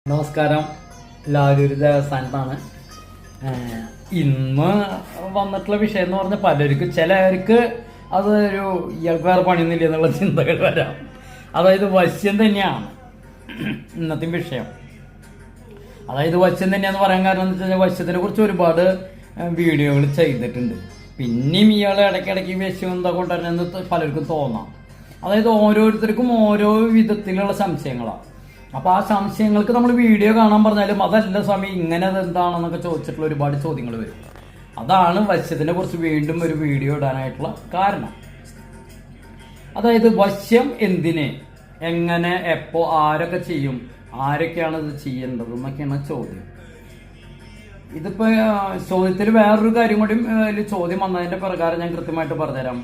നമസ്കാരം. ലാലൂര് ദേവസ്ഥാനത്താണ്. ഇന്ന് വന്നിട്ടുള്ള വിഷയം എന്ന് പറഞ്ഞാൽ പലർക്കും ചിലർക്ക് അതൊരു ഇയാൾക്ക് വേറെ പണിയൊന്നുമില്ല എന്നുള്ള ചിന്തകൾ വരാം. അതായത് വശ്യം തന്നെയാണ് ഇന്നത്തെ വിഷയം. അതായത് വശ്യം തന്നെയാന്ന് പറയാൻ കാരണം എന്ന് വെച്ച് കഴിഞ്ഞാൽ വശ്യത്തിനെ കുറിച്ച് ഒരുപാട് വീഡിയോകൾ ചെയ്തിട്ടുണ്ട്. പിന്നെയും ഇയാൾ ഇടയ്ക്കിടയ്ക്ക് വശ്യം എന്താ കൊണ്ടുവരുന്നത് പലർക്കും തോന്നാം. അതായത് ഓരോരുത്തർക്കും ഓരോ വിധത്തിലുള്ള സംശയങ്ങളാണ്. അപ്പോൾ ആ സംശയങ്ങൾക്ക് നമ്മൾ വീഡിയോ കാണാൻ പറഞ്ഞാലും അതല്ല സ്വാമി ഇങ്ങനെ അതെന്താണെന്നൊക്കെ ചോദിച്ചിട്ടുള്ള ഒരുപാട് ചോദ്യങ്ങൾ വരും. അതാണ് വശ്യത്തിനെ കുറിച്ച് വീണ്ടും ഒരു വീഡിയോ ഇടാനായിട്ടുള്ള കാരണം. അതായത് വശ്യം എന്തിന്, എങ്ങനെ, എപ്പോ, ആരൊക്കെ ചെയ്യും, ആരൊക്കെയാണ് ഇത് ചെയ്യേണ്ടത് എന്നൊക്കെയാണ് ചോദ്യം. ഇതിപ്പോ ചോദ്യത്തിൽ വേറൊരു കാര്യം കൂടി ചോദ്യം വന്നതിന്റെ പ്രകാരം ഞാൻ കൃത്യമായിട്ട് പറഞ്ഞുതരാം.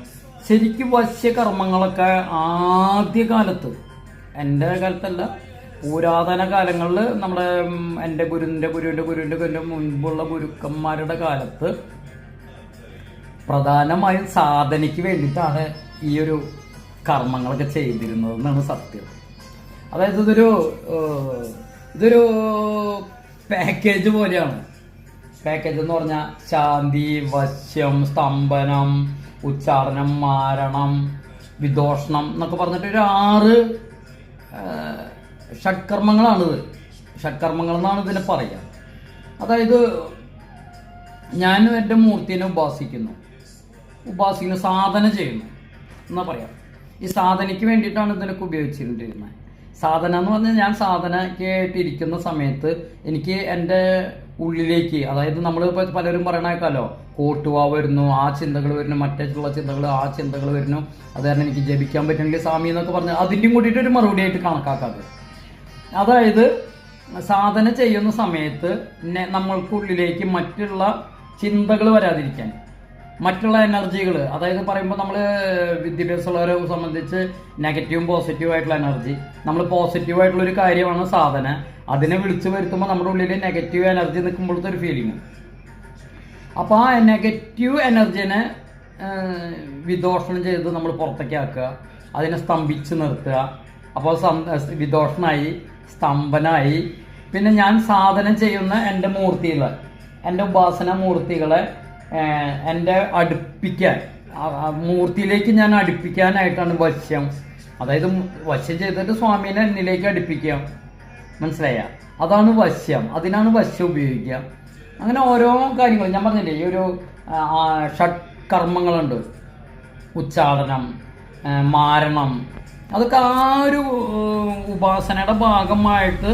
ശരിക്കും വശ്യകർമ്മങ്ങളൊക്കെ ആദ്യ കാലത്ത്, എൻ്റെ കാലത്തല്ല, പുരാതന കാലങ്ങളിൽ നമ്മുടെ എൻ്റെ ഗുരുവിൻ്റെ മുൻപുള്ള ഗുരുക്കന്മാരുടെ കാലത്ത് പ്രധാനമായും സാധനയ്ക്ക് വേണ്ടിയിട്ടാണ് ഈ ഒരു കർമ്മങ്ങളൊക്കെ ചെയ്തിരുന്നത് എന്നാണ് സത്യം. അതായത് ഇതൊരു പാക്കേജ് പോലെയാണ്. പാക്കേജ് എന്ന് പറഞ്ഞാൽ ശാന്തി, വശ്യം, സ്തംഭനം, ഉച്ചാരണം, മാരണം, വിദോഷണം എന്നൊക്കെ പറഞ്ഞിട്ട് ഒരു 6 ഷഡ്കർമ്മങ്ങളാണിത്. ഷഡ്കർമ്മങ്ങൾ എന്നാണ് ഇതിനെ പറയുക. അതായത് ഞാൻ എൻ്റെ മൂർത്തിനെ ഉപാസിക്കുന്നു, സാധന ചെയ്യുന്നു എന്നാ പറയാം. ഈ സാധനയ്ക്ക് വേണ്ടിയിട്ടാണ് ഇതിനൊക്കെ ഉപയോഗിച്ചിട്ടുണ്ടിരുന്നത്. സാധന എന്ന് പറഞ്ഞാൽ ഞാൻ സാധനയ്ക്കായിട്ടിരിക്കുന്ന സമയത്ത് എനിക്ക് എൻ്റെ ഉള്ളിലേക്ക്, അതായത് നമ്മൾ ഇപ്പോൾ പലരും പറയണേക്കാലോ, കോട്ടുവാ വരുന്നു, ആ ചിന്തകൾ വരുന്നു, മറ്റുള്ള ചിന്തകൾ, ആ ചിന്തകൾ വരുന്നു, അത് കാരണം എനിക്ക് ജപിക്കാൻ പറ്റുമെങ്കിൽ സ്വാമി എന്നൊക്കെ പറഞ്ഞാൽ അതിൻ്റെയും കൂടിയിട്ട് ഒരു മറുപടി ആയിട്ട് കണക്കാക്കാതെ. അതായത് സാധന ചെയ്യുന്ന സമയത്ത് നമ്മൾക്കുള്ളിലേക്ക് മറ്റുള്ള ചിന്തകൾ വരാതിരിക്കാൻ, മറ്റുള്ള എനർജികൾ, അതായത് പറയുമ്പോൾ നമ്മൾ വിദ്യാഭ്യാസമുള്ളവരെ സംബന്ധിച്ച് നെഗറ്റീവും പോസിറ്റീവും ആയിട്ടുള്ള എനർജി, നമ്മൾ പോസിറ്റീവായിട്ടുള്ളൊരു കാര്യമാണ് സാധന. അതിനെ വിളിച്ചു വരുത്തുമ്പോൾ നമ്മുടെ ഉള്ളിൽ നെഗറ്റീവ് എനർജി നിൽക്കുമ്പോഴത്തെ ഒരു ഫീലിംഗ്. അപ്പോൾ ആ നെഗറ്റീവ് എനർജിനെ വിദോഷണം ചെയ്ത് നമ്മൾ പുറത്തേക്ക് ആക്കുക, അതിനെ സ്തംഭിച്ച് നിർത്തുക. അപ്പോൾ വിദോഷണമായി, സ്തംഭനായി. പിന്നെ ഞാൻ സാധനം ചെയ്യുന്ന എൻ്റെ മൂർത്തികളെ, എൻ്റെ ഉപാസന മൂർത്തികളെ എൻ്റെ അടുപ്പിക്കാൻ, മൂർത്തിയിലേക്ക് ഞാൻ അടുപ്പിക്കാനായിട്ടാണ് വശ്യം. അതായത് വശ്യം ചെയ്തിട്ട് സ്വാമീനെ എന്നിലേക്ക് അടുപ്പിക്കുക, മനസ്സിലായ? അതാണ് വശ്യം. അതിനാണ് വശ്യം ഉപയോഗിക്കുക. അങ്ങനെ ഓരോ കാര്യങ്ങളും ഞാൻ പറഞ്ഞില്ലേ, ഈ ഒരു ഷഡ്കർമ്മങ്ങളുണ്ട്. ഉച്ചാടനം, മാരണം, അതൊക്കെ ആ ഒരു ഉപാസനയുടെ ഭാഗമായിട്ട്